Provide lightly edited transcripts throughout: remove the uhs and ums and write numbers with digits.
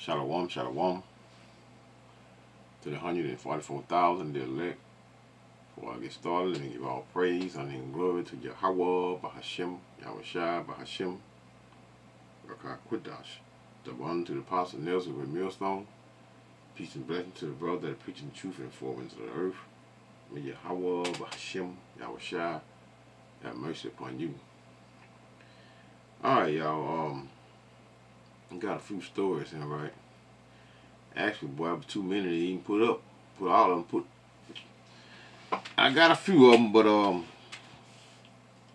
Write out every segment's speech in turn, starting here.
Shalom, shalom to the 144,000, the elect. Before I get started, let me give all praise, honor, and glory to Yahweh, Bahashem, Yahushua, Bahashem, Rakakwidash. The one to the apostle Nelson with millstone. Peace and blessing to the brother that are preaching the truth in the four winds of the earth. May Yahweh, Bahashem, Yahushua, have mercy upon you. Alright, y'all, I got a few stories in, right? Actually, boy, 2 minutes to even put all of them, I got a few of them, but,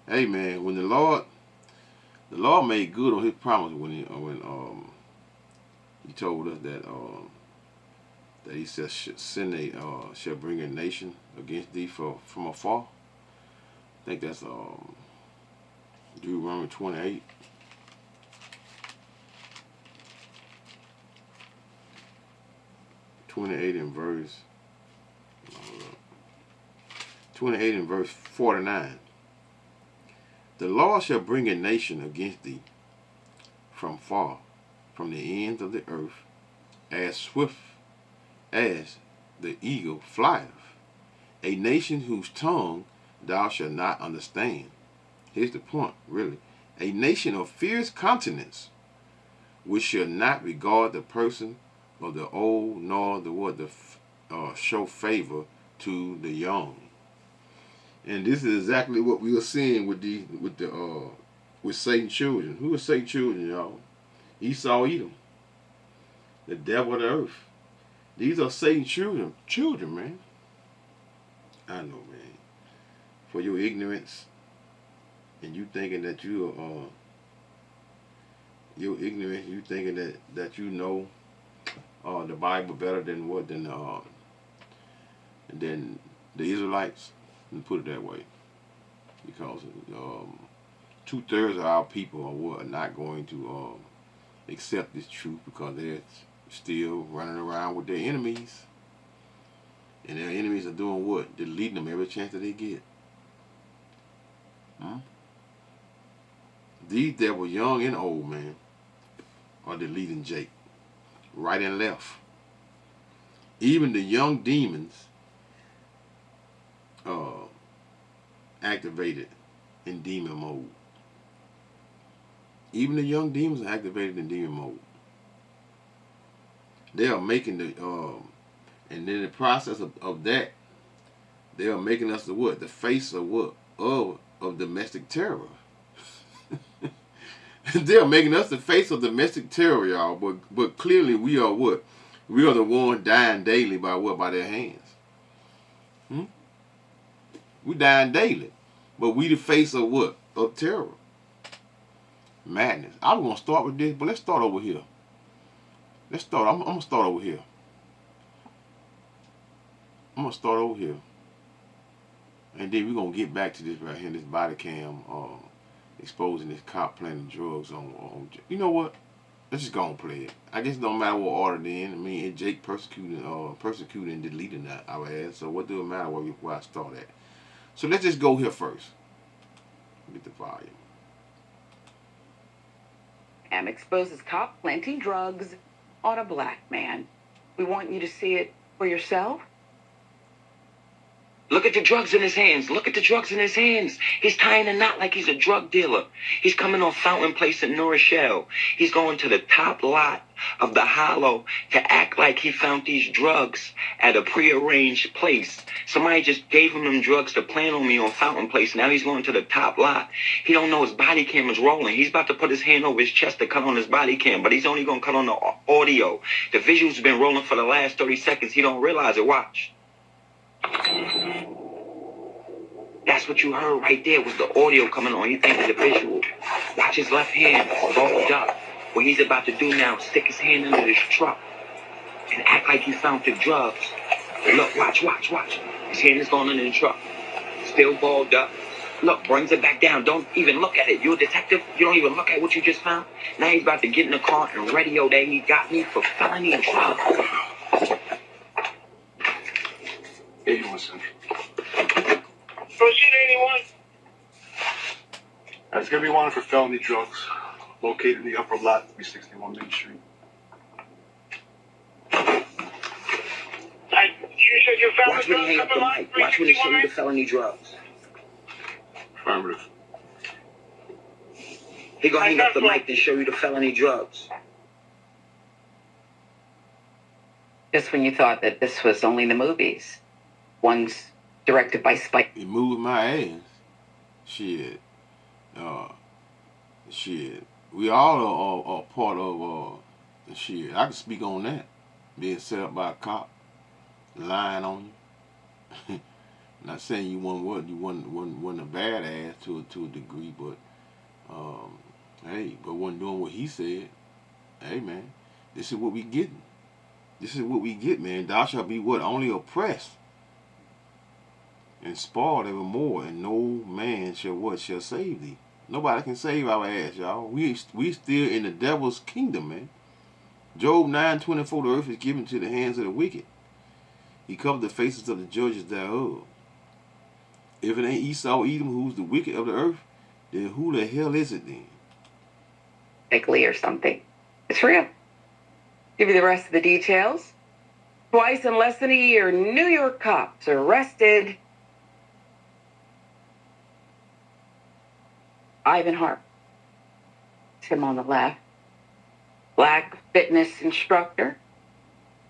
hey man, when the Lord made good on his promise when he told us that he said shall bring a nation against thee from afar. I think that's Deuteronomy 28. In verse 28 and verse 49. The Lord shall bring a nation against thee from far, from the ends of the earth, as swift as the eagle flieth, a nation whose tongue thou shalt not understand. Here's the point, really. A nation of fierce countenance, which shall not regard the person of the old, nor the what show favor to the young. And this is exactly what we are seeing with Satan's children. Who are Satan's children, y'all? Esau, Edom, the devil of the earth. These are Satan's children, man. I know, man. For your ignorance, and you thinking that you that you know the Bible better than the Israelites, and put it that way, because 2/3 of our people are not going to accept this truth, because they're still running around with their enemies, and their enemies are doing what? Deleting them every chance that they get. These devils, young and old, man, are deleting Jake, right and left. Even the young demons activated in demon mode. Even the young demons are activated in demon mode. They are making and in the process of that, they are making us the face of what? Of domestic terror. They are making us the face of domestic terror, y'all. But clearly we are what? We are the ones dying daily by what? By their hands. We dying daily. But we the face of what? Of terror. Madness. I was going to start with this, but let's start over here. I'm going to start over here. And then we're going to get back to this right here, this body cam exposing this cop planting drugs on. You know what? Let's just go and play it. I guess it don't matter what order they're in. I mean, Jake persecuting and deleting our ass. So what do it matter where I start at? So let's just go here first. Get the volume. Exposes cop planting drugs on a black man. We want you to see it for yourself. Look at the drugs in his hands. Look at the drugs in his hands. He's tying a knot like he's a drug dealer. He's coming off Fountain Place in New Rochelle. He's going to the top lot of the Hollow to act like he found these drugs at a prearranged place. Somebody just gave him them drugs to plant on me on Fountain Place. Now he's going to the top lot. He don't know his body cam is rolling. He's about to put his hand over his chest to cut on his body cam, but he's only going to cut on the audio. The visuals have been rolling for the last 30 seconds. He don't realize it. Watch. That's what you heard right there was the audio coming on. You think of the visual. Watch his left hand bulged up. What he's about to do now, stick his hand under his truck and act like he found the drugs. Look, watch. His hand is going under the truck. Still balled up. Look, brings it back down. Don't even look at it. You're a detective. You don't even look at what you just found. Now he's about to get in the car and radio that he got me for felony drugs. Hey, listen. Proceed, anyone? There's going to be one for felony drugs located in the upper lot, 361 Main Street. Watch when you hang up the mic. Watch when he show you the felony drugs. Affirmative. He gonna hang up the mic and show you the felony drugs. Just when you thought that this was only the movies. One's directed by Spike. It moved my ass. Shit. Shit. We all are part of shit. I can speak on that. Being set up by a cop, lying on you. Not saying you wasn't a badass to a degree, but hey, but wasn't doing what he said. Hey man, this is what we getting. This is what we get, man. Thou shalt be what? Only oppressed and spoiled evermore, and no man shall save thee. Nobody can save our ass, y'all. We still in the devil's kingdom, man. Job 9:24, the earth is given to the hands of the wicked. He covered the faces of the judges thereof. If it ain't Esau, Edom, who's the wicked of the earth, then who the hell is it then? Lee or something. It's real. Give you the rest of the details. Twice in less than a year, New York cops arrested Ivan Harper. It's him on the left. Black fitness instructor.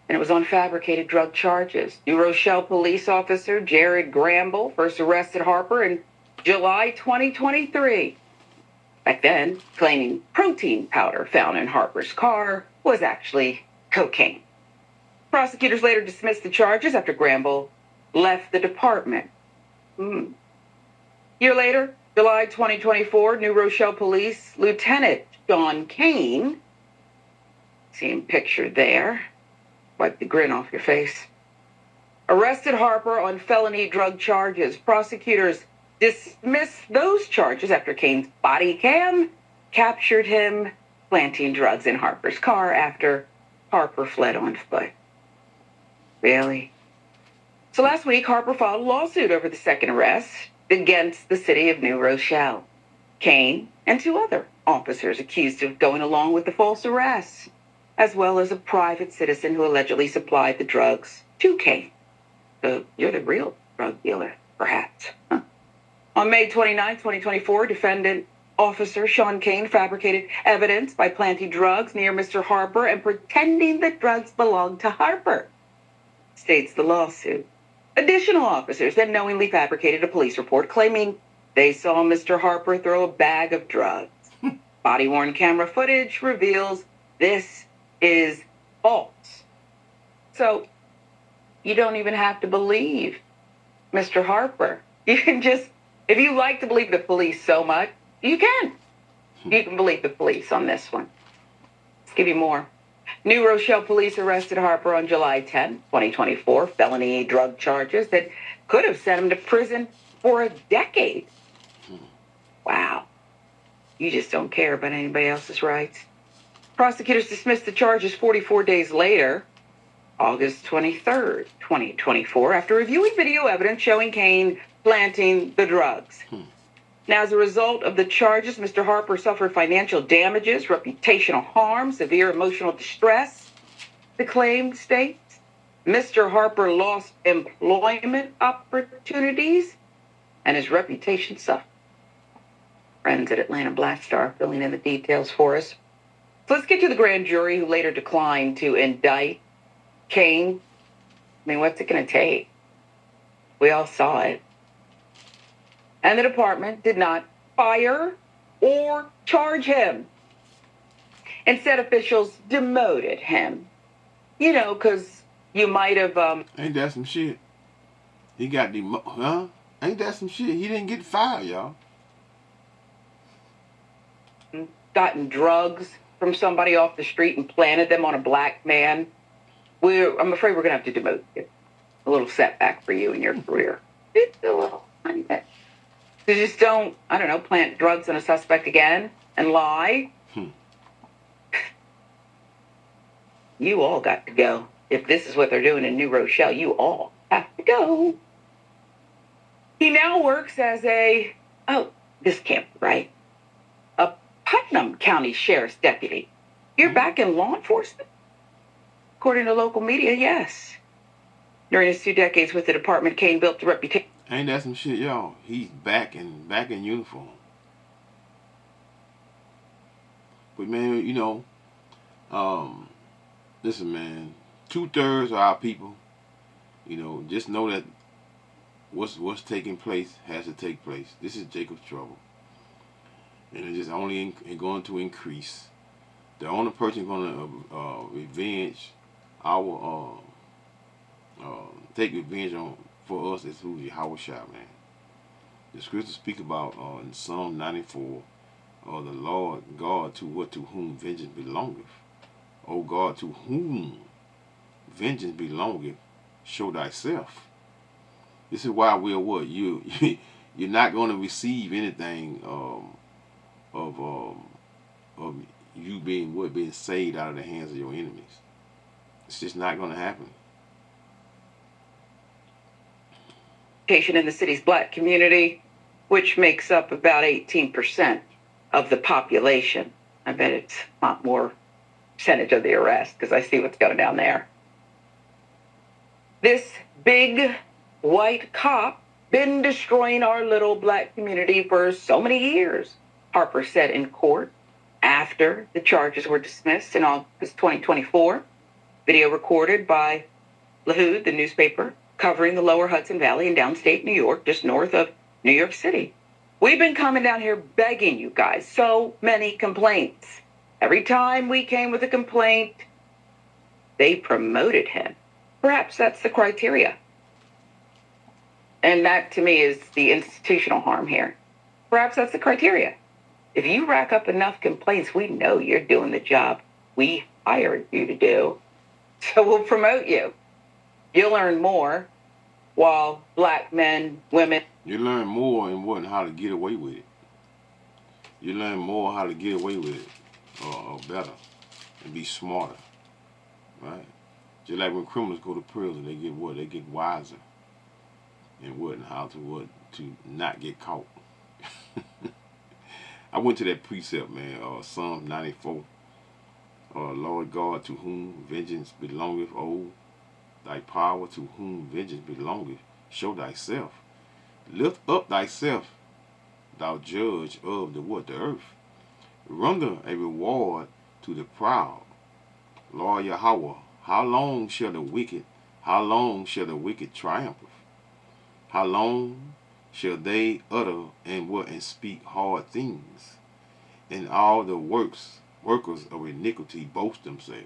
And it was on fabricated drug charges. New Rochelle police officer Jared Gramble first arrested Harper in July 2023. Back then, claiming protein powder found in Harper's car was actually cocaine. Prosecutors later dismissed the charges after Gramble left the department. Year later, July 2024, New Rochelle Police Lieutenant Sean Kane, see him pictured there, wipe the grin off your face, arrested Harper on felony drug charges. Prosecutors dismissed those charges after Kane's body cam captured him planting drugs in Harper's car after Harper fled on foot. Really? So last week, Harper filed a lawsuit over the second arrest against the city of New Rochelle. Kane and two other officers accused of going along with the false arrests, as well as a private citizen who allegedly supplied the drugs to Kane. So you're the real drug dealer, perhaps. Huh? On May 29, 2024, defendant officer Sean Kane fabricated evidence by planting drugs near Mr. Harper and pretending that drugs belonged to Harper, states the lawsuit. Additional officers then knowingly fabricated a police report claiming they saw Mr. Harper throw a bag of drugs. Body-worn camera footage reveals this is false. So you don't even have to believe Mr. Harper. You can just, if you like to believe the police so much, you can. You can believe the police on this one. Let's give you more. New Rochelle police arrested Harper on July 10, 2024, felony drug charges that could have sent him to prison for a decade. Wow. You just don't care about anybody else's rights. Prosecutors dismissed the charges 44 days later, August 23rd, 2024, after reviewing video evidence showing Kane planting the drugs. Now, as a result of the charges, Mr. Harper suffered financial damages, reputational harm, severe emotional distress, the claim states. Mr. Harper lost employment opportunities, and his reputation suffered. Friends at Atlanta Black Star filling in the details for us. So let's get to the grand jury who later declined to indict Kane. I mean, what's it going to take? We all saw it. And the department did not fire or charge him. Instead, officials demoted him. You know, because you might have... Ain't that some shit? He got huh? Ain't that some shit? He didn't get fired, y'all. Gotten drugs from somebody off the street and planted them on a black man. I'm afraid we're going to have to demote you. A little setback for you in your career. It's a little tiny bit. So just don't, I don't know, plant drugs on a suspect again and lie. You all got to go. If this is what they're doing in New Rochelle, you all have to go. He now works as this can't be right, a Putnam County Sheriff's deputy. You're back in law enforcement? According to local media, yes. During his 2 decades with the department, Cain built a reputation. Ain't that some shit, y'all? He's back in uniform. But man, you know, listen, man, 2/3 of our people, you know, just know that what's taking place has to take place. This is Jacob's trouble, and it's just only going to increase. The only person going to revenge our take revenge on for us is who Yahweh Shai, man. The scriptures speak about in Psalm 94, the Lord God to whom vengeance belongeth. O God, to whom vengeance belongeth, show thyself. This is why we're what? You're not going to receive anything of you being saved out of the hands of your enemies. It's just not going to happen. In the city's black community, which makes up about 18% of the population. I bet it's a lot more percentage of the arrest because I see what's going down there. This big white cop been destroying our little black community for so many years, Harper said in court after the charges were dismissed in August 2024. Video recorded by Lahud, the newspaper, covering the lower Hudson Valley in downstate New York, just north of New York City. We've been coming down here begging you guys, so many complaints. Every time we came with a complaint, they promoted him. Perhaps that's the criteria. And that, to me, is the institutional harm here. Perhaps that's the criteria. If you rack up enough complaints, we know you're doing the job we hired you to do. So we'll promote you. You'll earn more while black men, women... You learn more and how to get away with it. You learn more how to get away with it or better and be smarter, right? Just like when criminals go to prison, they get what? They get wiser and what and how to not get caught. I went to that precept, man, Psalm 94. Lord God, to whom vengeance belongeth, O thy power, to whom vengeance belongeth, show thyself. Lift up thyself, thou judge of the earth. Render a reward to the proud. Lord Yahweh, how long shall the wicked triumph? How long shall they utter and speak hard things? And all the workers of iniquity boast themselves.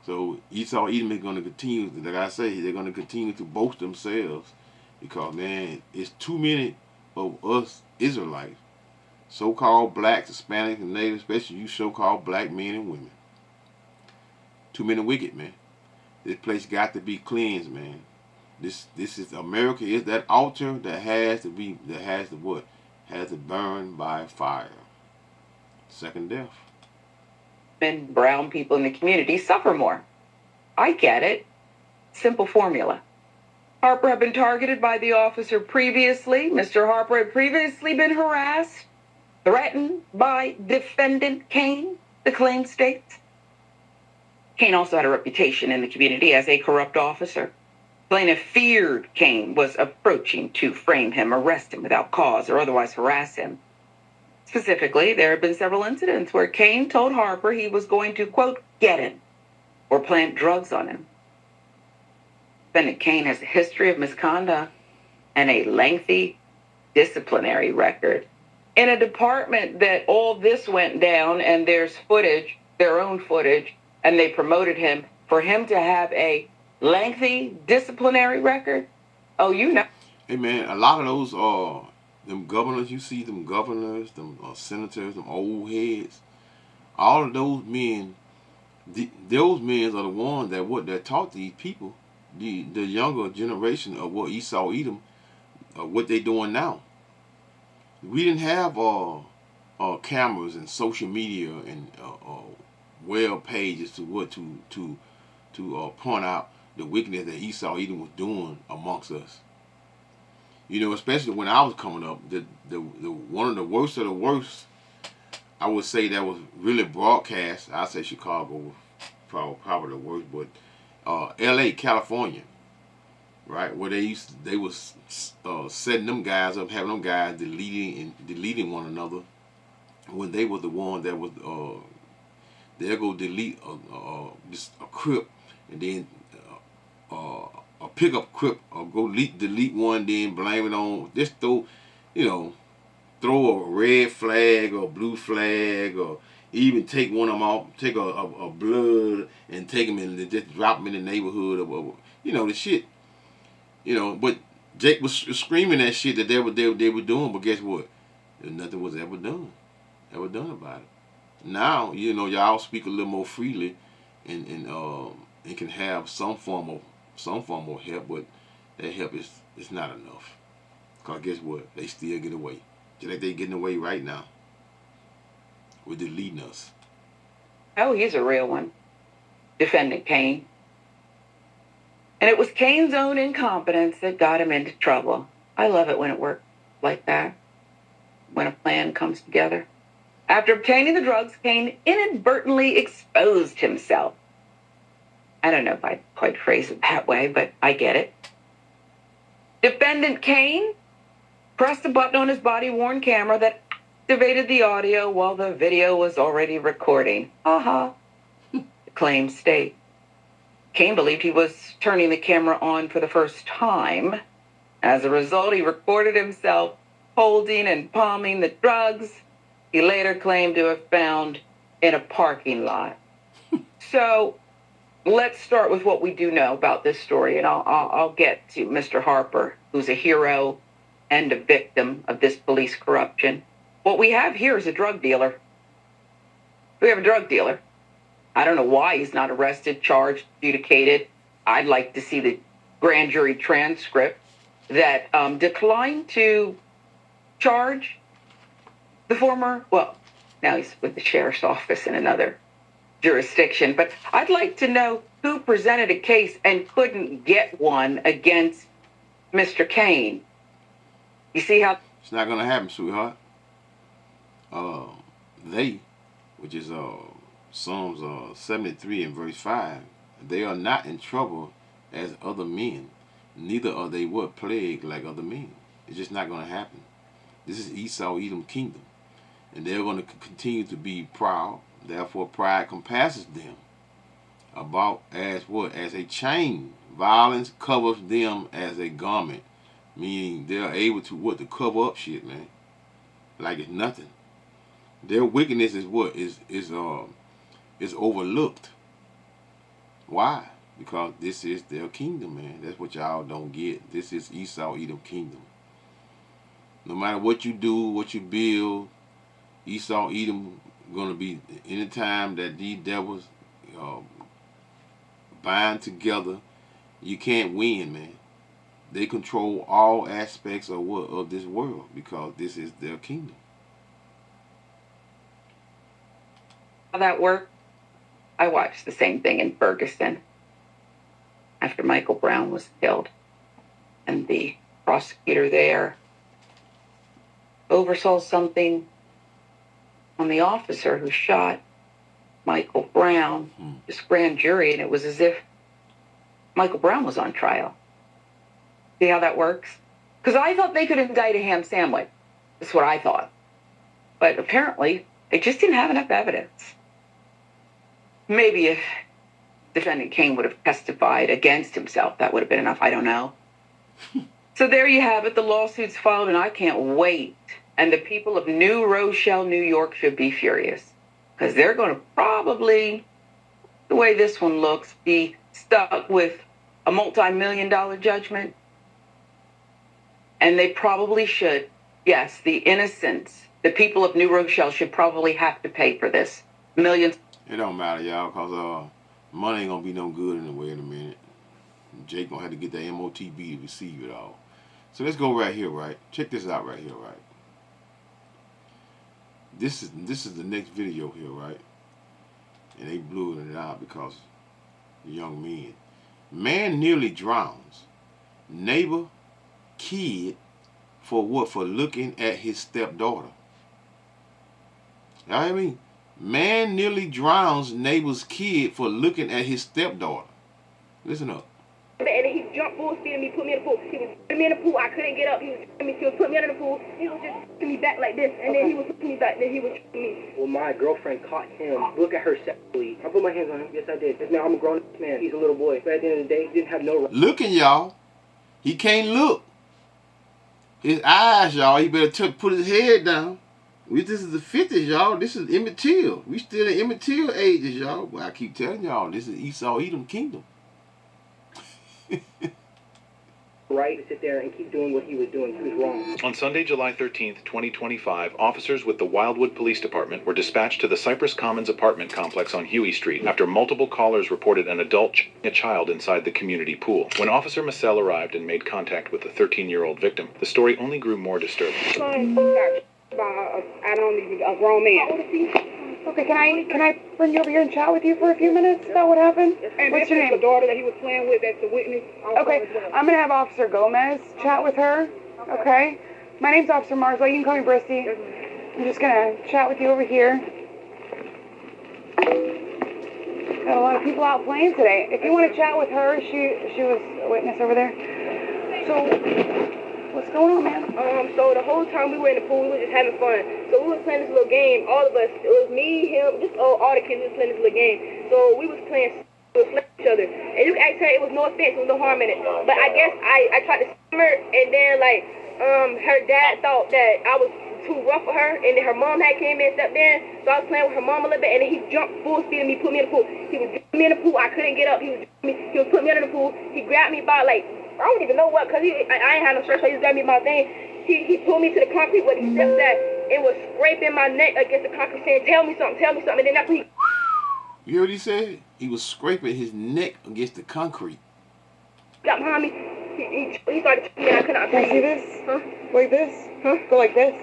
So Esau Edom is going to continue, like I say, they're going to continue to boast themselves because, man, it's too many of us Israelites, so-called blacks, Hispanics, and natives, especially you so-called black men and women. Too many wicked, man. This place got to be cleansed, man. This is America is that altar that has to burn by fire. Second death. And brown people in the community suffer more. I get it. Simple formula. Harper had been targeted by the officer previously. Mr. Harper had previously been harassed, threatened by defendant Cain, the claim states. Cain also had a reputation in the community as a corrupt officer. Plaintiff feared Cain was approaching to frame him, arrest him without cause, or otherwise harass him. Specifically, there have been several incidents where Cain told Harper he was going to, quote, get him or plant drugs on him. Defendant Cain has a history of misconduct and a lengthy disciplinary record. In a department that all this went down and there's footage, their own footage, and they promoted him, for him to have a lengthy disciplinary record, oh, you know. Hey, man, a lot of those them governors, you see them governors, them senators, them old heads, all of those men, those men are the ones that taught these people, the younger generation of what Esau Edom, what they doing now. We didn't have cameras and social media and web pages to point out the wickedness that Esau Edom was doing amongst us. You know, especially when I was coming up, the one of the worst of the worst, I would say that was really broadcast. I say Chicago was probably the worst, but L.A., California, right, where they was setting them guys up, having them guys deleting one another when they were the one that was they'll go delete just a Crip, and then a pickup Crip, or go delete one, then blame it on, just throw, you know, throw a red flag or blue flag, or even take one of them off, take a blood and take them and just drop them in the neighborhood, or you know, the shit, you know. But Jake was screaming that shit that they were doing, but guess what? Nothing was ever done about it. Now, you know, y'all speak a little more freely, and can have some form of help, but that help is not enough. Cause guess what? They still get away. Just like they getting away right now with deleting us. Oh, he's a real one. Defendant Kane. And it was Kane's own incompetence that got him into trouble. I love it when it works like that. When a plan comes together. After obtaining the drugs, Kane inadvertently exposed himself. I don't know if I'd quite phrase it that way, but I get it. Defendant Kane pressed a button on his body-worn camera that activated the audio while the video was already recording. The claims state. Kane believed he was turning the camera on for the first time. As a result, he recorded himself holding and palming the drugs he later claimed to have found in a parking lot. So let's start with what we do know about this story, and I'll get to Mr. Harper, who's a hero and a victim of this police corruption. What we have here is a drug dealer. We have a drug dealer. I don't know why he's not arrested, charged, adjudicated. I'd like to see the grand jury transcript that declined to charge the former, well, now he's with the sheriff's office in another jurisdiction, but I'd like to know who presented a case and couldn't get one against Mr. Kane. You see how... It's not going to happen, sweetheart. They, which is Psalms 73 and verse 5, they are not in trouble as other men, neither are they plagued like other men. It's just not going to happen. This is Esau, Edom kingdom. And they're going to continue to be proud. Therefore, pride compasses them about as what? As a chain. Violence covers them as a garment. Meaning they're able to what? To cover up shit, man. Like it's nothing. Their wickedness is what? Is overlooked. Why? Because this is their kingdom, man. That's what y'all don't get. This is Esau, Edom kingdom. No matter what you do, what you build, Esau, Edom, gonna be anytime that these devils bind together, you can't win, man. They control all aspects of this world because this is their kingdom. How that worked? I watched the same thing in Ferguson after Michael Brown was killed, and the prosecutor there oversaw something on the officer who shot Michael Brown, this grand jury, and it was as if Michael Brown was on trial. See how that works? Because I thought they could indict a ham sandwich. That's what I thought. But apparently, they just didn't have enough evidence. Maybe if defendant Kane would have testified against himself, that would have been enough. I don't know. So there you have it. The lawsuit's filed, and I can't wait. And the people of New Rochelle, New York should be furious. Because they're going to probably, the way this one looks, be stuck with a multi-million-dollar judgment. And they probably should. Yes, the innocents, the people of New Rochelle should probably have to pay for this. Millions. It don't matter, y'all, because money ain't going to be no good anyway in a minute. Jake going to have to get the MOTB to receive it all. So let's go right here, right? Check this out right here, right? This is the next video here, right? And they blew it out because the young men. Man nearly drowns. Neighbor, kid, for what? For looking at his stepdaughter. You know what I mean? Man nearly drowns neighbor's kid for looking at his stepdaughter. Listen up. And then he jumped full speed and me, put me in the pool. He was putting me in the pool. I couldn't get up. He was putting me under the pool. He was just putting me back like this. And then he was putting me back. Then he was me. Well, my girlfriend caught him. Look at her sexually. I put my hands on him. Yes, I did. Yes, now I'm a grown man. He's a little boy. But at the end of the day, he didn't have no right. Looking, y'all. He can't look. His eyes, y'all. He better put his head down. This is the 50s, y'all. This is immaterial. We still in immaterial ages, y'all. But I keep telling y'all, this is Esau Edom kingdom. Right to sit there and keep doing what he was doing. He was wrong. On Sunday, July 13th, 2025, officers with the Wildwood Police Department were dispatched to the Cypress Commons apartment complex on Huey Street after multiple callers reported an adult choking a child inside the community pool. When Officer Massell arrived and made contact with the 13-year-old victim, the story only grew more disturbing. I don't even a grown man. Okay, can I bring you over here and chat with you for a few minutes about what happened? And What's your name? The daughter that he was playing with, that's the witness. Okay, I'm gonna have Officer Gomez chat with her. Okay, my name's Officer Marswell. You can call me Brissy. I'm just gonna chat with you over here. Got a lot of people out playing today. If you want to chat with her, she was a witness over there. So, what's going on, man? So the whole time we were in the pool, we were just having fun. So we was playing this little game. All of us, it was me, him, just all the kids was playing this little game. So we was playing each other. And you can ask her, it was no offense, it was no harm in it. But I guess I tried to slam her, and then like her dad thought that I was too rough for her, and then her mom had came in and stepped in. So I was playing with her mom a little bit, and then he jumped full speed and me, put me in the pool. He was putting me in the pool. I couldn't get up. He was putting me under the pool. He grabbed me by like, I don't even know what, because I ain't had no shirt, so he just grabbed me by my thing. He pulled me to the concrete where he stepped at and was scraping my neck against the concrete saying, tell me something. And then that's when he... You hear what he said? He was scraping his neck against the concrete. Got behind me. He started choking me and I could not Can I breathe. see this? Huh? Like this? Huh? Go like this?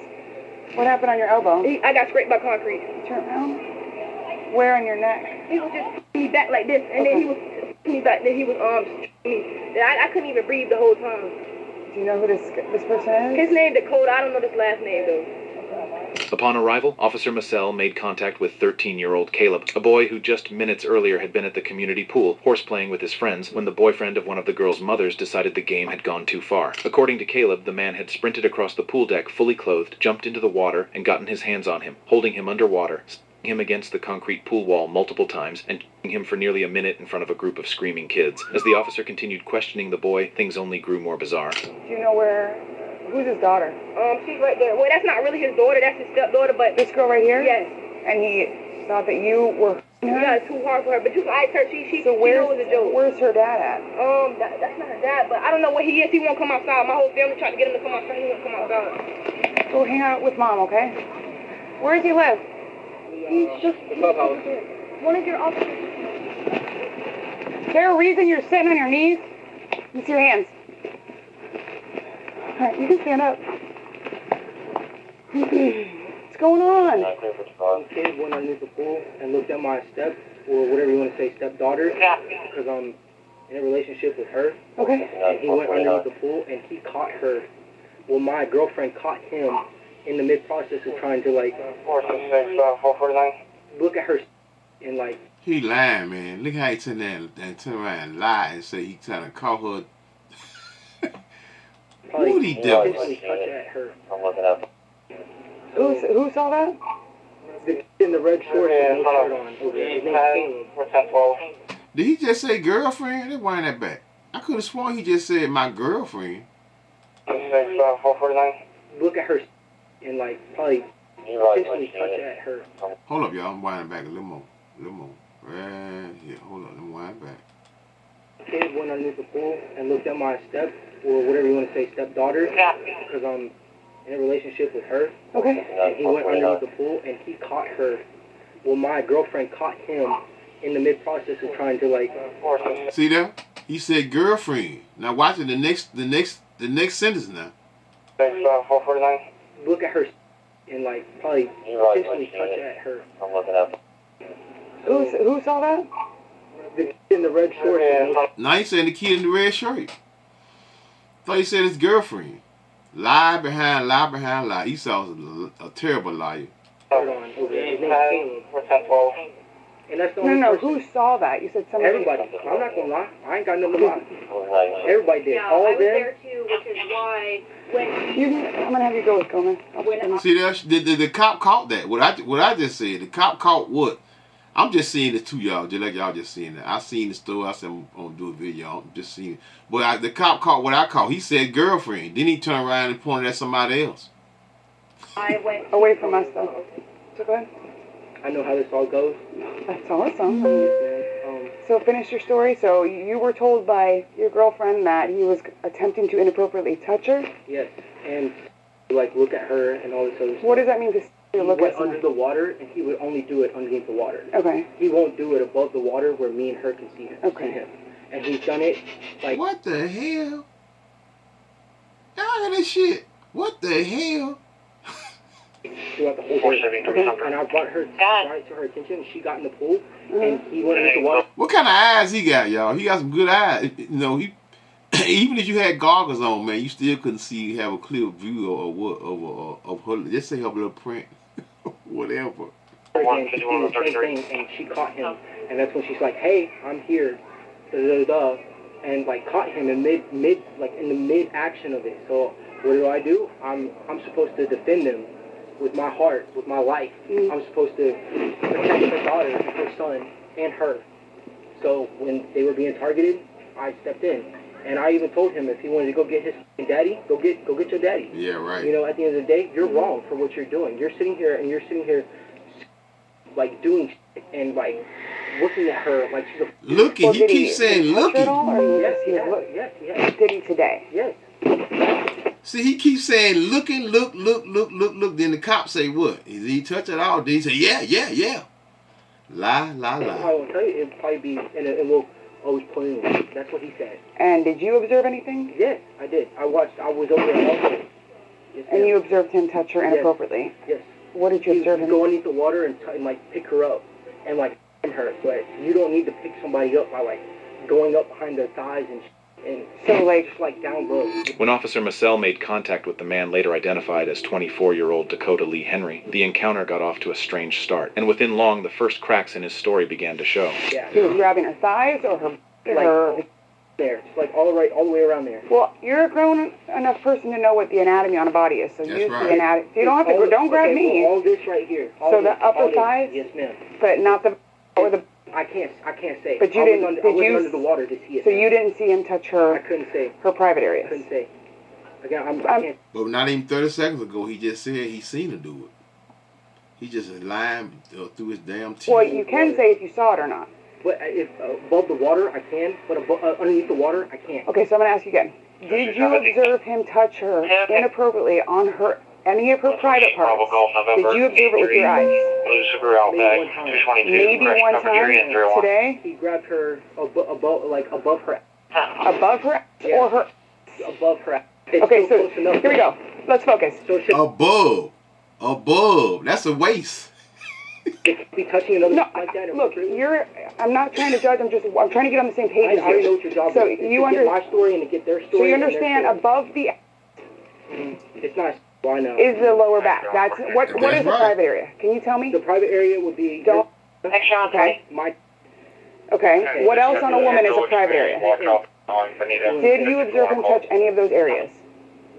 What happened on your elbow? I got scraped by concrete. Turn around. Where on your neck? He was just putting me back like this, and then he was putting me back. Then he was choking me. I couldn't even breathe the whole time. Do you know who this person is? His name Dakota. I don't know this last name though. Upon arrival, Officer Massell made contact with 13-year-old Caleb, a boy who just minutes earlier had been at the community pool, horseplaying with his friends, when the boyfriend of one of the girl's mothers decided the game had gone too far. According to Caleb, the man had sprinted across the pool deck fully clothed, jumped into the water, and gotten his hands on him, holding him underwater, him against the concrete pool wall multiple times, and choking him for nearly a minute in front of a group of screaming kids. As the officer continued questioning the boy, things only grew more bizarre. Do you know who's his daughter? She's right there. Well, that's not really his daughter. That's his stepdaughter, but... This girl right here? Yes. And he thought that you were... Yeah, it's too hard for her. But you can ask her. She So knows a joke. where's her dad at? That's not her dad, but I don't know where he is. He won't come outside. My whole family tried to get him to come outside. He won't come outside. Go hang out with Mom, okay? Where does he live? He's just... One of your officers. Is there a reason you're sitting on your knees? Let me see your hands. All right, you can stand up. What's going on? Some kid went underneath the pool and looked at my or whatever you want to say, stepdaughter. Because I'm in a relationship with her. Okay. And he went underneath the pool and he caught her. Well, my girlfriend caught him in the mid-process of trying to, like... 449. Look at her and, like... He lying, man. Look how he turn around and lie and say he trying to call her. Who he devils? Touch at her. I'm looking up. Who saw that? The kid in the red shorts with no shirt on over there. His name's Caleb. Did he just say girlfriend? Let's wind that back. I could have sworn he just said my girlfriend. 449. Look at her and, like, probably potentially touch at her. Hold up, y'all. I'm winding back a little more. Right here. Hold up. Let me wind back. Kid went underneath the pool and looked at my or whatever you want to say, stepdaughter. Because I'm in a relationship with her. Okay. And he went underneath the pool and he caught her. Well, my girlfriend caught him in the mid-process of trying to, like... See there? He said girlfriend. Now watch it. The next sentence now. 449. Look at her and, like, probably potentially touch at her. I'm looking up. Who saw that? The kid in the red shorts with no... Now he's saying the kid in the red shirt. Thought he said his girlfriend. Lie behind lie. Esau's a terrible liar. shirt on over there. His name's Caleb. And that's the No, only no. person. Who saw that? You said somebody. Everybody. I'm not gonna lie. I ain't got nothing to lie. Everybody did. Yeah, All I of was them. there too, which is why when I'm gonna have you go with Gomez. See that the cop caught that. What I just said. The cop caught what? I'm just seeing it too, y'all. Just like y'all just seeing it. I seen the story. I said I'm gonna do a video. I'm just seeing it. But the cop caught what I caught. He said girlfriend. Then he turned around and pointed at somebody else. I went Away from us, though. So go ahead. I know how this all goes. That's awesome. And, So finish your story. So you were told by your girlfriend that he was attempting to inappropriately touch her. yes, and like look at her and all this other stuff. What does that mean to He look went at under someone? the water, and he would only do it underneath the water. Okay. He won't do it above the water where me and her can see him. Okay. See him. And he's done it like What the hell? Y'all hear this shit? What the hell? throughout the whole day. And I brought her right to her attention. She got in the pool, and he went into the water. What kind of eyes he got, y'all? He got some good eyes. You know, he even if you had goggles on, man, you still couldn't see, have a clear view of her. Just say her little print, whatever. And she did the same thing, and she caught him. And that's when she's like, "Hey, I'm here," da da da, and like caught him in mid action of it. So what do? I'm supposed to defend him with my heart, with my life. I'm supposed to protect her daughter, her son, and her. So when they were being targeted, I stepped in. And I even told him if he wanted to go get his daddy, go get your daddy. Yeah, right. You know, at the end of the day, you're wrong for what you're doing. You're sitting here like doing shit and like looking at her like she's a Looking. Well, He did keeps saying touch her at looking. all, or yes, he yes, was yes, yes, Did he today? yes. See, he keeps saying looking, look. Then the cop say what? Did he touch it all? Then he say yeah. Lie. I won't tell you. It'll probably be and we'll always point in. That's what he said. And did you observe anything? Yes, I did. I was over there all day. Yes, And ma'am. you observed him touch her inappropriately? Yes. What did you He observe would him? go underneath the water and like pick her up and like her. But you don't need to pick somebody up by like going up behind their thighs and So, like- just like down low. When Officer Massell made contact with the man later identified as 24-year-old Dakota Lee Henry, the encounter got off to a strange start, and within long, the first cracks in his story began to show. Yeah. He was grabbing her thighs or her... There, just like all the way around there. Well, you're a grown enough person to know what the anatomy on a body is, so That's use right. the anatomy. So you don't have to... Don't grab me, All this right here. All So the this, upper all this. thighs? Yes, ma'am. but not the... Or the... I can't say. But you I didn't- Was under, did I was you- under the water to see it. So you didn't see him touch I her couldn't say. private I areas? couldn't say. Again, I can't. But not even 30 seconds ago, he just said he seen her do it. He just lying through his damn teeth. Well, you can say if you saw it or not. But if above the water, I can. But underneath the water, I can't. Okay, so I'm going to ask you again. Did you observe him touch her inappropriately on her any of her private parts? Did you observe it with your eyes? Maybe one time today? He grabbed her above her, Above her or her... above her. It's Okay, still so close enough. here we go. Let's focus. So it should Above. That's a waist. be touching another No, like that. look, I'm not trying to judge. I'm trying to get on the same page I as already know you. what your job So is. you to get my story and to get their story. So you and their understand story. above the It's not. Why not? is the lower back. That's what is That's the right. private area? Can you tell me? The private area would be. Don't. Okay. My. Okay. What else on a woman is a private area? Did you observe him touch any of those areas?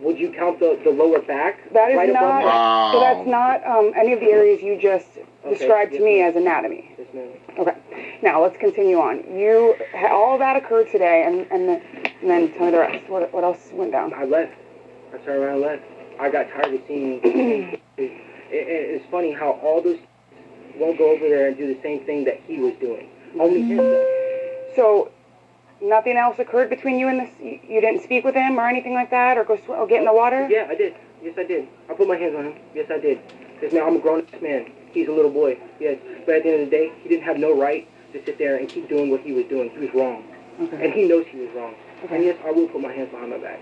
Would you count the lower back? That is right above not. that? Wow. So that's not any of the areas you just described to yes, me ma'am. as anatomy. Yes, ma'am. Okay. Now let's continue on. All of that occurred today, and then tell me the rest. What else went down? I left. I turned around and left. I got tired of seeing. It's funny how all those won't go over there and do the same thing that he was doing. Only him does. So nothing else occurred between you and this. You didn't speak with him or anything like that, or or get in the water. Yeah, I did. Yes, I did. I put my hands on him. Yes, I did. Because now I'm a grown-ass man. He's a little boy. Yes. But at the end of the day, he didn't have no right to sit there and keep doing what he was doing. He was wrong. Okay. And he knows he was wrong. Okay. And yes, I will put my hands behind my back.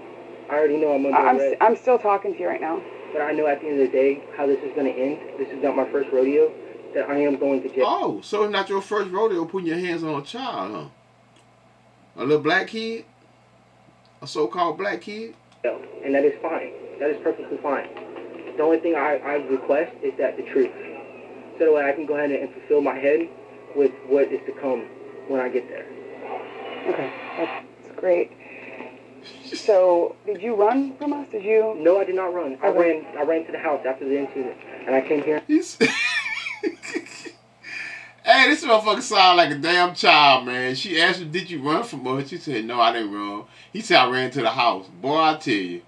I already know I'm under arrest. I'm still talking to you right now. But I know at the end of the day how this is going to end. This is not my first rodeo. That I am going to jail. Oh, so it's not your first rodeo putting your hands on a child, huh? A little black kid? A so-called black kid? And that is fine. That is perfectly fine. The only thing I request is that the truth. So that way I can go ahead and fulfill my head with what is to come when I get there. Okay, that's great. So, did you run from us? Did you? No, I did not run. Okay. I ran to the house after the incident, and I came here. He's Hey, this motherfucker sound like a damn child, man. She asked him, did you run from us? She said, no, I didn't run. He said, I ran to the house. Boy, I tell you,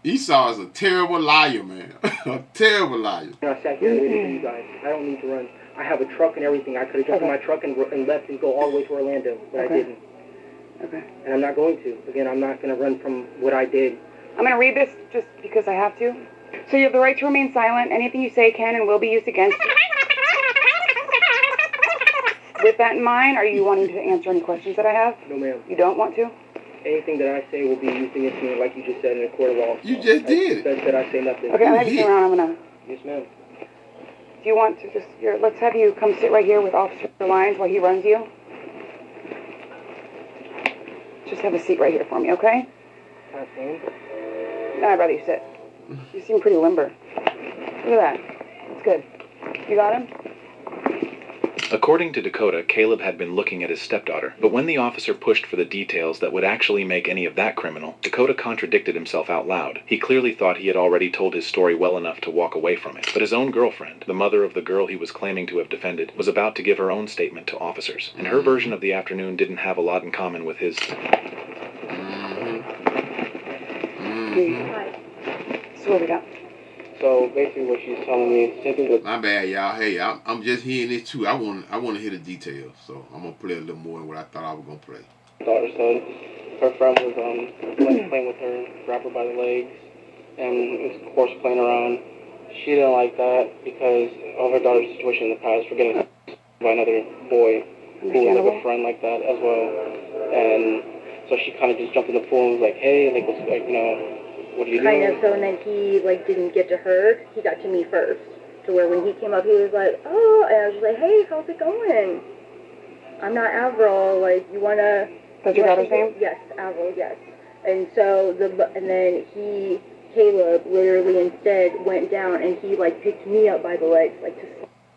Esau is a terrible liar, man. A terrible liar. I sat here and waited for you guys. I don't need to run. I have a truck and everything. I could have jumped in my truck and left and go all the way to Orlando, but I didn't. Okay. And I'm not going to. Again, I'm not going to run from what I did. I'm going to read this just because I have to. So you have the right to remain silent. Anything you say can and will be used against you. With that in mind, are you wanting to answer any questions that I have? No, ma'am. You don't want to? Anything that I say will be used against me, like you just said, in a court of law. You just did. Best that I say nothing. Okay, I'm going to turn around. I'm going to... Yes, ma'am. Do you want to just... let's have you come sit right here with Officer Lyons while he runs you. Just have a seat right here for me, okay? Can I stand? No, I'd rather you sit. You seem pretty limber. Look at that. That's good. You got him? According to Dakota, Caleb had been looking at his stepdaughter, but when the officer pushed for the details that would actually make any of that criminal, Dakota contradicted himself out loud. He clearly thought he had already told his story well enough to walk away from it, but his own girlfriend, the mother of the girl he was claiming to have defended, was about to give her own statement to officers, and her version of the afternoon didn't have a lot in common with his. So what we got? So basically, what she's telling me is simply that. My bad, y'all. Hey, I'm just hearing this too. I want to hear the details, so I'm gonna play a little more than what I thought I was gonna play. Daughter said her friend was playing with her, grab her by the legs, and of course playing around. She didn't like that because of her daughter's situation in the past for getting by another boy who was like a friend like that as well. And so she kind of just jumped in the pool and was like, hey, like, what's, like, what are you doing? Kind of, so and then he, didn't get to her. He got to me first. To where when he came up, he was like, oh, and I was just like, hey, how's it going? I'm not Avril, you want to... That's your daughter's name? Yes, Avril, yes. And so, and then Caleb, literally instead went down and he, picked me up by the legs, to I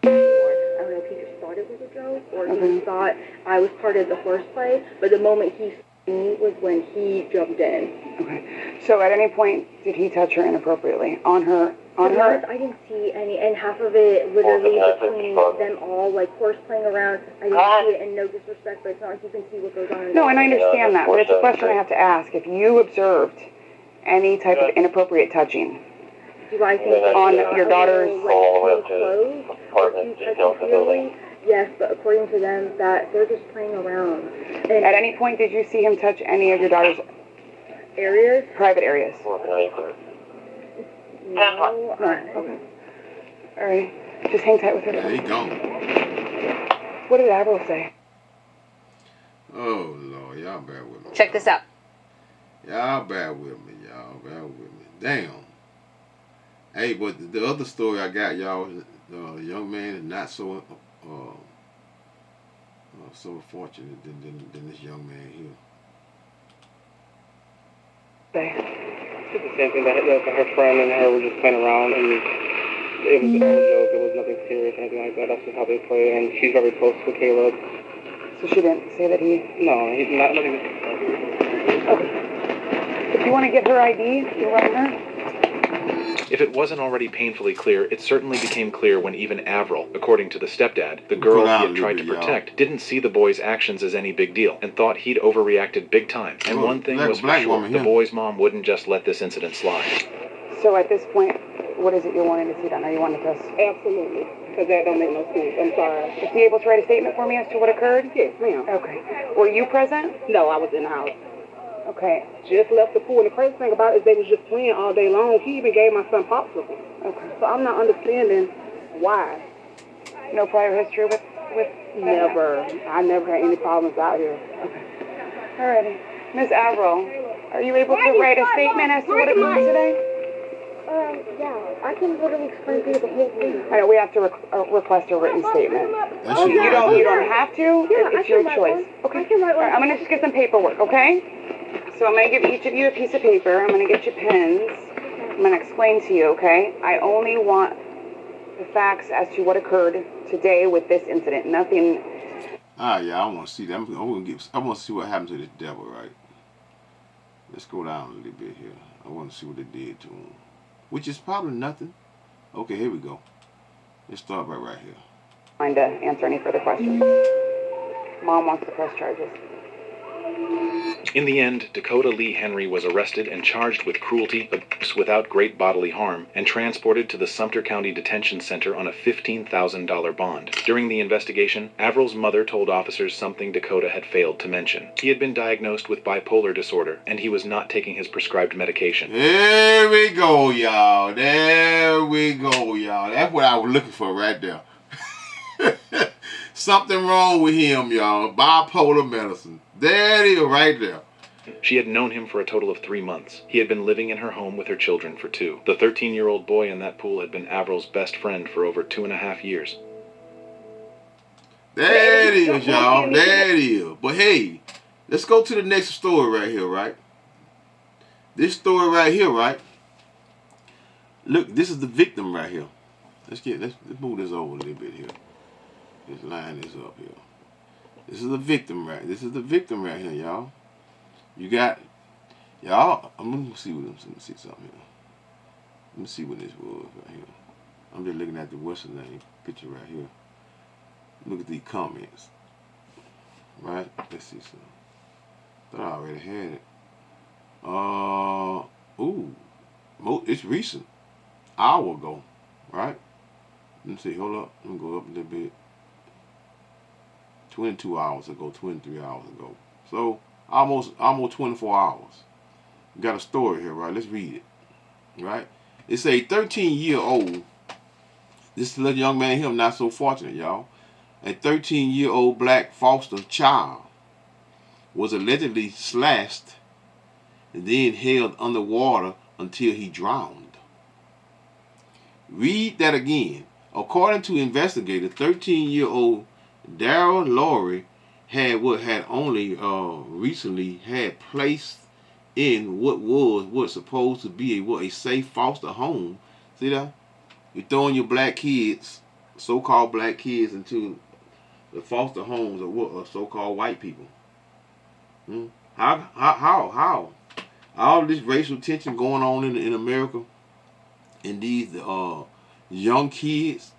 don't know if he just thought it was a joke or he thought I was part of the horseplay, but the moment he saw me was when he jumped in. Okay. So at any point, did he touch her inappropriately? On her? To be honest, I didn't see any, and half of it literally between them all, horse playing around. I didn't see it, and no disrespect, but it's not like you can see what goes on. No, and I understand that, but it's a question I have to ask. If you observed any type of inappropriate touching, do I think that on your daughter's clothes, or do you touch the building? Yes, but according to them, that they're just playing around. And at any point, did you see him touch any of your daughter's areas? Private areas? No. Okay. All right. Just hang tight with her. Yeah, he gone. What did Avril say? Oh, Lord. Y'all bear with me. Check this out. Y'all bear with me. Damn. Hey, but the other story I got, y'all, the young man is not so fortunate than this young man here. It's the same thing that her friend and her were just playing around, and it was all a joke. It was nothing serious or anything like that. That's just how they play, and she's very close to Caleb. So she didn't say that he... No, he's not nothing. Okay. If you want to get her ID, you're running her? If it wasn't already painfully clear, it certainly became clear when even Avril, according to the stepdad, the girl he had tried to protect, didn't see the boy's actions as any big deal and thought he'd overreacted big time. And one thing was for sure, the boy's mom wouldn't just let this incident slide. So at this point, what is it you're wanting to see done? Are you wanting to test? Absolutely, because that don't make no sense. I'm sorry. Is he able to write a statement for me as to what occurred? Yes, ma'am. Okay. Were you present? No, I was in the house. Okay. Just left the pool. And the crazy thing about it is they was just playing all day long. He even gave my son popsicles. Okay. So I'm not understanding why. No prior history with Never. I never had any problems out here. Okay. Alrighty. Ms. Avril, are you able to write a statement as to what occurred today? Yeah, I can literally explain to you the whole thing. I know we have to request a written statement. You don't have to. It's your choice. Okay. All right, I'm gonna just get some paperwork, okay? So I'm gonna give each of you a piece of paper. I'm gonna get you pens. I'm gonna explain to you, okay? I only want the facts as to what occurred today with this incident. Nothing Yeah, I want to see that. I want to see what happened to this devil, right? Let's go down a little bit here. I want to see what they did to him, which is probably nothing. Okay, here we go. Let's start right here. Trying to answer any further questions. Mom wants to press charges. In the end, Dakota Lee Henry was arrested and charged with cruelty, abuse without great bodily harm, and transported to the Sumter County Detention Center on a $15,000 bond. During the investigation, Avril's mother told officers something Dakota had failed to mention. He had been diagnosed with bipolar disorder, and he was not taking his prescribed medication. There we go, y'all. There we go, y'all. That's what I was looking for right there. Something wrong with him, y'all. Bipolar medicine. There it is, right there. She had known him for a total of 3 months. He had been living in her home with her children for 2. The 13-year-old boy in that pool had been Avril's best friend for over 2.5 years. There it is, y'all. There it is. But hey, let's go to the next story right here, right? This story right here, right? Look, this is the victim right here. Let's move this over a little bit here. Let's line this up here. This is the victim right. This is the victim right here, y'all. You got y'all. I'm gonna see what. Let me see something here. Let me see what this was right here. I'm just looking at the what's the name picture right here. Look at these comments. Right. Let's see something. Thought I already had it. It's recent. Hour ago. Right. Let me see. Hold up. Let me go up a little bit. 22 hours ago, 23 hours ago. So almost 24 hours. We got a story here, right? Let's read it. Right? It's a 13-year-old. This little young man here, not so fortunate, y'all. A 13-year-old black foster child was allegedly slashed and then held underwater until he drowned. Read that again. According to investigators, 13-year-old Daryl Lowry had only recently had placed in what was supposed to be a safe foster home. See that? You're throwing your black kids, so-called black kids, into the foster homes of so-called white people. How? All this racial tension going on in America, and these young kids,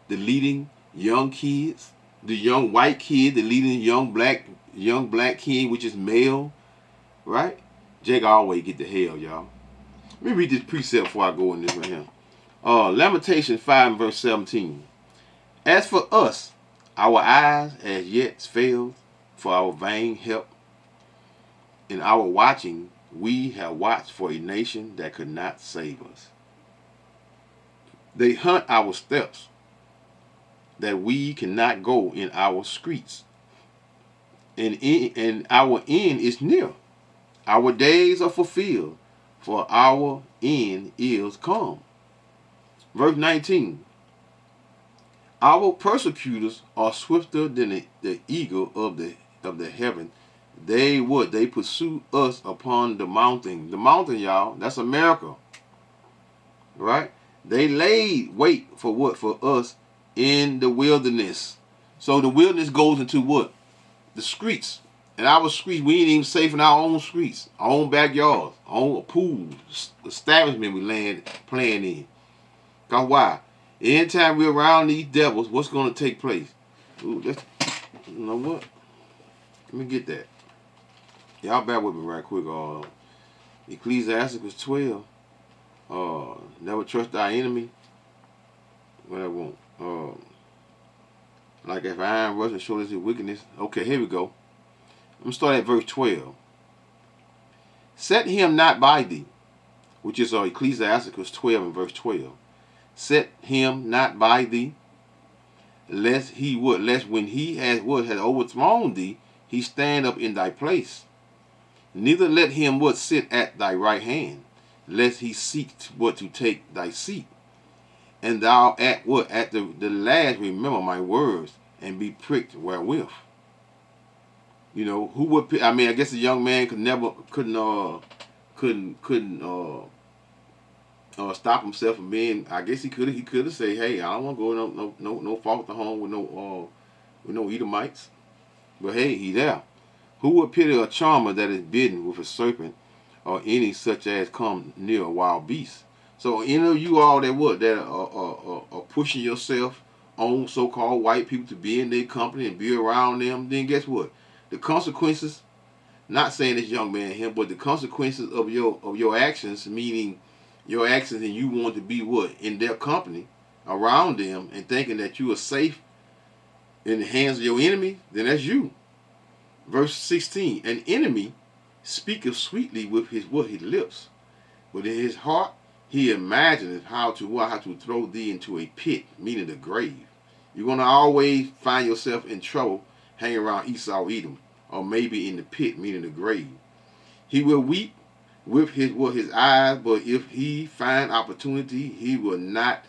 the leading young kids. The young white kid, the leading young black kid, which is male, right? Jake always get the hell, y'all. Let me read this precept before I go in this right here. Lamentations 5 verse 17. As for us, our eyes as yet failed for our vain help. In our watching, we have watched for a nation that could not save us. They hunt our steps, that we cannot go in our streets. And our end is near. Our days are fulfilled, for our end is come. Verse 19. Our persecutors are swifter than the eagle of the heaven. They pursue us upon the mountain. The mountain, y'all, that's America. Right? They laid wait for us in the wilderness. So the wilderness goes into what? The streets. And our streets, we ain't even safe in our own streets, our own backyards, our own pools, establishment we playing in. Because why? Anytime we're around these devils, what's going to take place? Ooh, you know what? Let me get that. Y'all bear with me right quick. Ecclesiasticus 12. Never trust thy enemy. What I want. Like if iron rust and show his wickedness. Okay, here we go. I'm going to start at verse 12. Set him not by thee, which is Ecclesiasticus 12 and verse 12. Set him not by thee, lest when he has overthrown thee, he stand up in thy place. Neither let him sit at thy right hand, lest he seek to take thy seat. And thou at the last remember my words, and be pricked wherewith. You know, who would? I mean, I guess a young man couldn't stop himself from being. I guess he could have said, "Hey, I don't want to go no foster home with no Edomites." But hey, he there. Who would pity a charmer that is bidden with a serpent, or any such as come near a wild beast? So any of you all that are pushing yourself on so-called white people to be in their company and be around them, then guess what? The consequences, not saying this young man here, but the consequences of your actions, meaning your actions and you want to be what? In their company, around them, and thinking that you are safe in the hands of your enemy, then that's you. Verse 16, an enemy speaketh sweetly with his lips, but in his heart he imagineth how to throw thee into a pit, meaning the grave. You're going to always find yourself in trouble hanging around Esau Edom, or maybe in the pit, meaning the grave. He will weep with his eyes, but if he find opportunity, he will not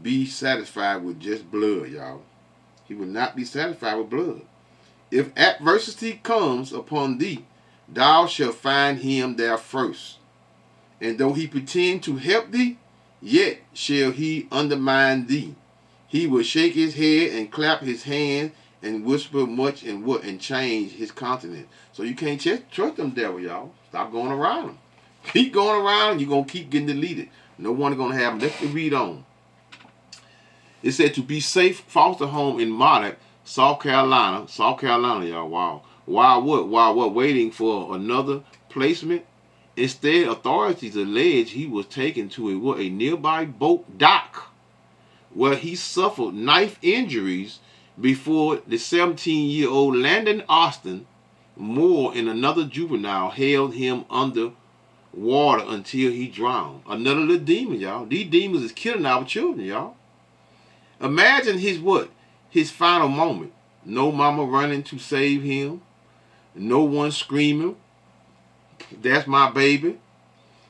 be satisfied with just blood, y'all. He will not be satisfied with blood. If adversity comes upon thee, thou shalt find him there first. And though he pretend to help thee, yet shall he undermine thee. He will shake his head and clap his hand and whisper much and change his countenance. So you can't trust them devil, y'all. Stop going around them. Keep going around, you're going to keep getting deleted. No one is going to have them. Let's read on. It said to be safe, foster home in Monarch, South Carolina, y'all. Wow. While what? Waiting for another placement? Instead, authorities allege he was taken to a nearby boat dock where he suffered knife injuries before the 17-year-old Landon Austin Moore and another juvenile held him under water until he drowned. Another little demon, y'all. These demons is killing our children, y'all. Imagine his final moment. No mama running to save him. No one screaming, that's my baby.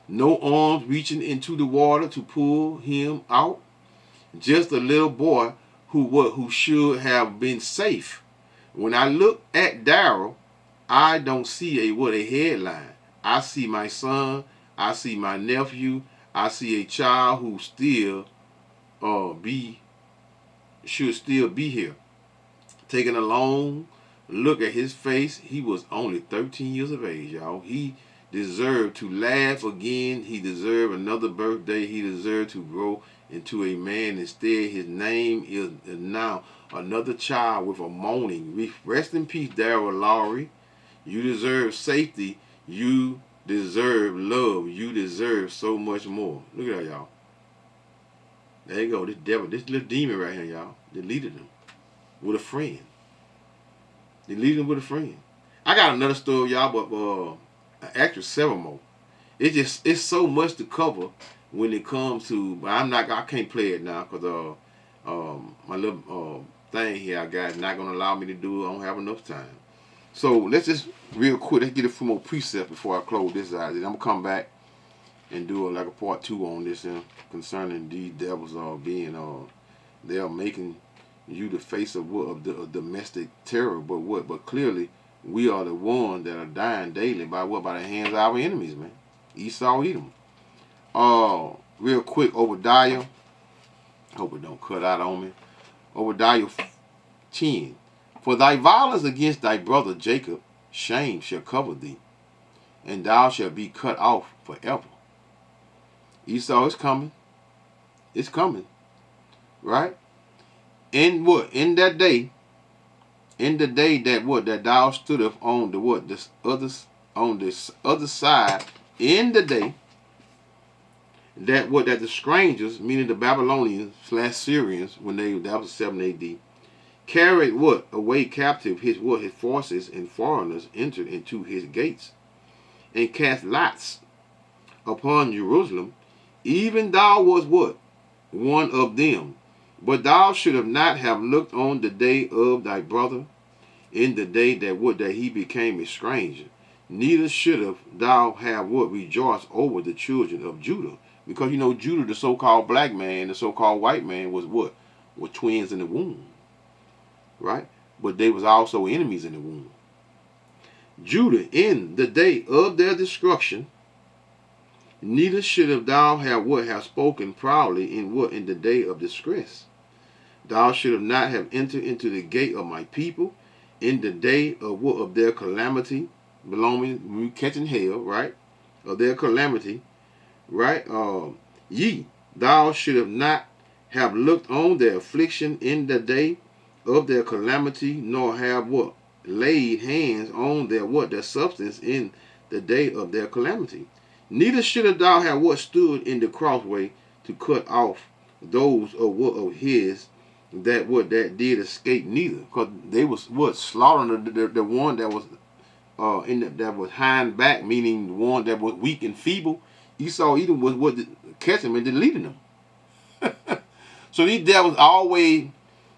No arms reaching into the water to pull him out. Just a little boy who should have been safe. When I look at Daryl, I don't see a headline. I see my son. I see my nephew. I see a child who should still be here. Taking a long look at his face, he was only 13 years of age, y'all. He deserved to laugh again. He deserved another birthday. He deserved to grow into a man. Instead, his name is now another child with a moaning. Rest in peace, Daryl Lowry. You deserve safety. You deserve love. You deserve so much more. Look at that, y'all. There you go. This devil, this little demon right here, y'all, deleted him with a friend. Deleted him with a friend. I got another story, y'all, but actually several more. It's so much to cover when it comes to. But I can't play it now because my little thing here I got is not gonna allow me to do it. I don't have enough time. So let's just real quick. Let's get a few more precepts before I close this out. Then I'm gonna come back and do like a part 2 on this concerning these devils being they are making you the face of domestic terror, but clearly we are the ones that are dying daily by the hands of our enemies, man. Esau Edom. Real quick, Obadiah. Hope it don't cut out on me. Obadiah 10. For thy violence against thy brother Jacob, shame shall cover thee, and thou shalt be cut off forever. Esau is coming. It's coming. Right? In that day, in the day that thou stoodest on this other side, in the day that the strangers, meaning the Babylonians / Syrians, that was 7 AD, carried away captive his forces, and foreigners entered into his gates, and cast lots upon Jerusalem, even thou was one of them. But thou should have not have looked on the day of thy brother, in the day that he became a stranger. Neither should have thou have rejoiced over the children of Judah. Because Judah, the so-called black man, the so-called white man, were twins in the womb. Right? But they was also enemies in the womb. Judah, in the day of their destruction, neither should have thou have spoken proudly in the day of distress. Thou should have not have entered into the gate of my people, in the day of what of their calamity, belonging when we catching hell, right? Of their calamity, right? Thou should have not have looked on their affliction in the day of their calamity, nor have what? Laid hands on their what? Their substance in the day of their calamity. Neither should thou have what stood in the crossway to cut off those of what of his that what that did escape neither, because they was what slaughtering the one that was that was hind back, meaning the one that was weak and feeble. Esau Edom was what catch him and deleting them. So these devils always,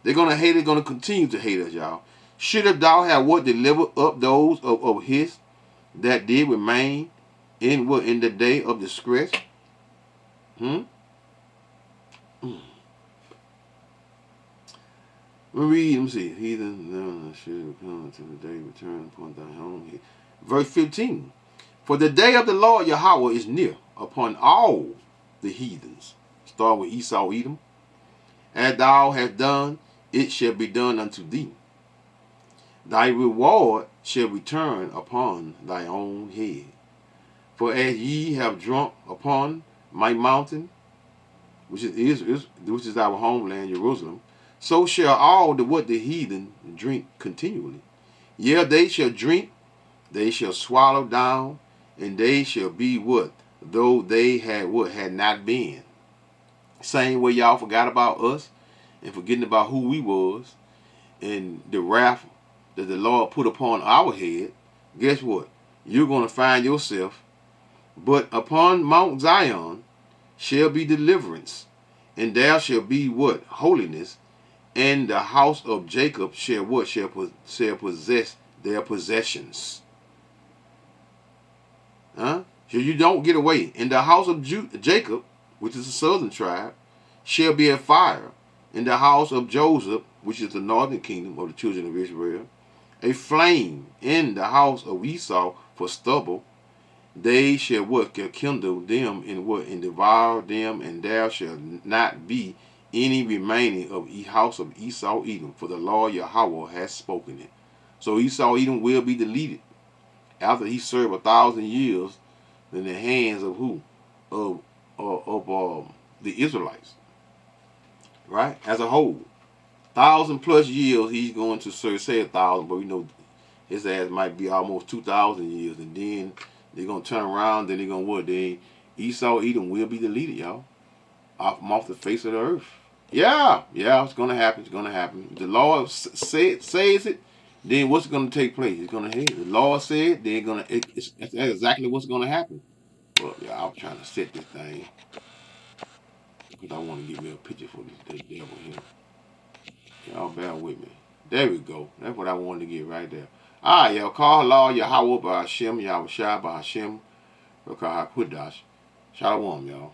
they're gonna hate it, gonna continue to hate us, y'all. Should have thou have what delivered up those of his that did remain in what in the day of distress? Let me see. Heathen should come to the day return upon thy home. Verse 15. For the day of the Lord Yahweh is near upon all the heathens. Start with Esau Edom. As thou hast done, it shall be done unto thee. Thy reward shall return upon thy own head. For as ye have drunk upon my mountain, which is our homeland, Jerusalem, so shall all the heathen drink continually. Yeah, they shall drink, they shall swallow down, and they shall be what? Though they had not been. Same way y'all forgot about us and forgetting about who we was and the wrath that the Lord put upon our head. Guess what? You're going to find yourself. But upon Mount Zion shall be deliverance, and there shall be what? Holiness. And the house of Jacob shall what? Shall possess their possessions. So you don't get away. And the house of Jacob, which is the southern tribe, shall be a fire. In the house of Joseph, which is the northern kingdom of the children of Israel, a flame. In the house of Esau for stubble, they shall what? Kindle them and what? And devour them, and there shall not be any remaining of the house of Esau Edom, for the Lord Yahweh has spoken it. So Esau Edom will be deleted after he served 1,000 years in the hands of who? Of the Israelites. Right? As a whole. 1,000+ years he's going to serve, say 1,000, but we know his ass might be almost 2,000 years, and then they're going to turn around, then they're going to what? Then Esau Edom will be deleted, y'all. Off the face of the earth. Yeah, it's going to happen. It's going to happen. The Lord says it, then what's going to take place? It's going to happen. The Lord said, they're going to. That's exactly what's going to happen. Well, yeah, I'm trying to set this thing because I want to get me a picture for this devil here. Y'all bear with me. There we go. That's what I wanted to get right there. All right, y'all. Call Lord Yahweh by Hashem, Yahweh Shai by Hashem, Rakah HaKudash. Shalom, y'all.